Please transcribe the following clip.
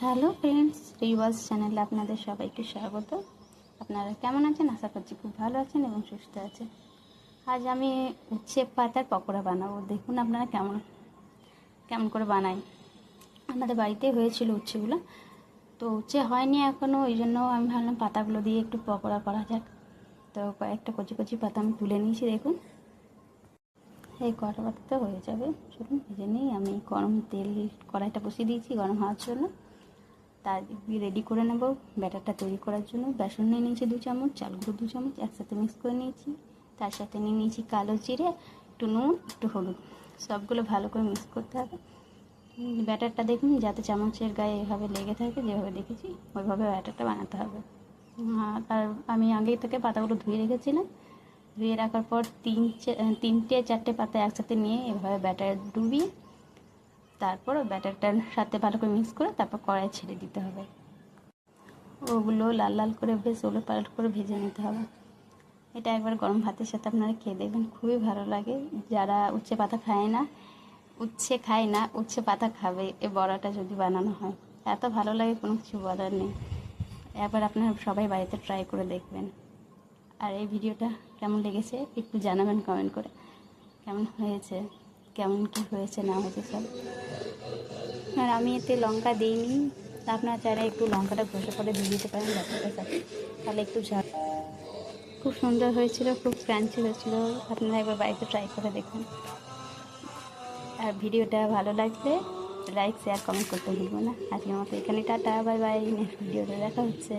Hello friends, রিওয়াজ চ্যানেলে আপনাদের সবাইকে স্বাগত। আপনারা কেমন আছেন? আশা করছি খুব ভালো আছেন এবং সুস্থ আছেন। আজ আমি উচ্ছে পাতার পকোড়া বানাবো। দেখুন আপনারা কেমন কেমন করে বানাই। আমাদের বাড়িতে হয়েছিল উচ্ছেগুলো, তো উচ্ছে হয়নি এখনও, ওই জন্য আমি ভাবলাম পাতাগুলো দিয়ে একটু পকোড়া করা যাক। তো কয়েকটা কচি কচি পাতা আমি তুলে নিয়েছি। দেখুন এই কটা পাতাতে হয়ে যাবে। চলুন ভেজে নিই। আমি গরম তেল কড়াইটা বসিয়ে দিয়েছি গরম হওয়ার জন্য। তার রেডি করে নেব ব্যাটারটা তৈরি করার জন্য। বেসন নিয়ে নিয়েছি 2 চামচ, চাল গুঁড়ো 2 চামচ একসাথে মিক্স করে নিয়েছি। তার সাথে নিয়ে নিয়েছি কালো জিরে, একটু নুন, একটু হলুদ। সবগুলো ভালো করে মিক্স করতে হবে। ব্যাটারটা দেখুন যাতে চামচের গায়ে এভাবে লেগে থাকে, যেভাবে দেখেছি ওইভাবে ব্যাটারটা বানাতে হবে। আর আমি আগে থেকে পাতাগুলো ধুয়ে রেখেছিলাম। ধুয়ে রাখার পর 3-4টে পাতা একসাথে নিয়ে এভাবে ব্যাটার ডুবিয়ে তারপর ব্যাটারটার সাথে ভালো করে মিক্স করে তারপর কড়াই ছেড়ে দিতে হবে। ওগুলো লাল লাল করে বেশ ওলট পালট করে ভেজে নিতে হবে। এটা একবার গরম ভাতের সাথে আপনারা খেয়ে দেখবেন, খুবই ভালো লাগে। যারা উচ্ছে পাতা খায় না, উচ্ছে পাতা খাবে এই বড়াটা যদি বানানো হয়। এত ভালো লাগে, কোনো কিছু বলার নেই। একবার আপনারা সবাই বাড়িতে ট্রাই করে দেখবেন। আর এই ভিডিওটা কেমন লেগেছে একটু জানাবেন কমেন্ট করে। কেমন হয়েছে, কেমন কি হয়েছে না হয়েছে সব। আর আমি এতে লঙ্কা দিইনি, আপনারা চাইলে একটু লঙ্কাটা ঘষে পরে দিয়ে দিতে পারেন ব্যাপারটার সাথে, তাহলে একটু ঝাল। খুব সুন্দর হয়েছিল, খুব ক্রাঞ্চি হয়েছিল। আপনারা একবার বাড়িতে ট্রাই করে দেখুন। আর ভিডিওটা ভালো লাগলে লাইক শেয়ার কমেন্ট করতে ভুলবো না। আজকের মতো এখানে টাটা, বাই বাই। নেক্সট ভিডিওতে দেখা হচ্ছে।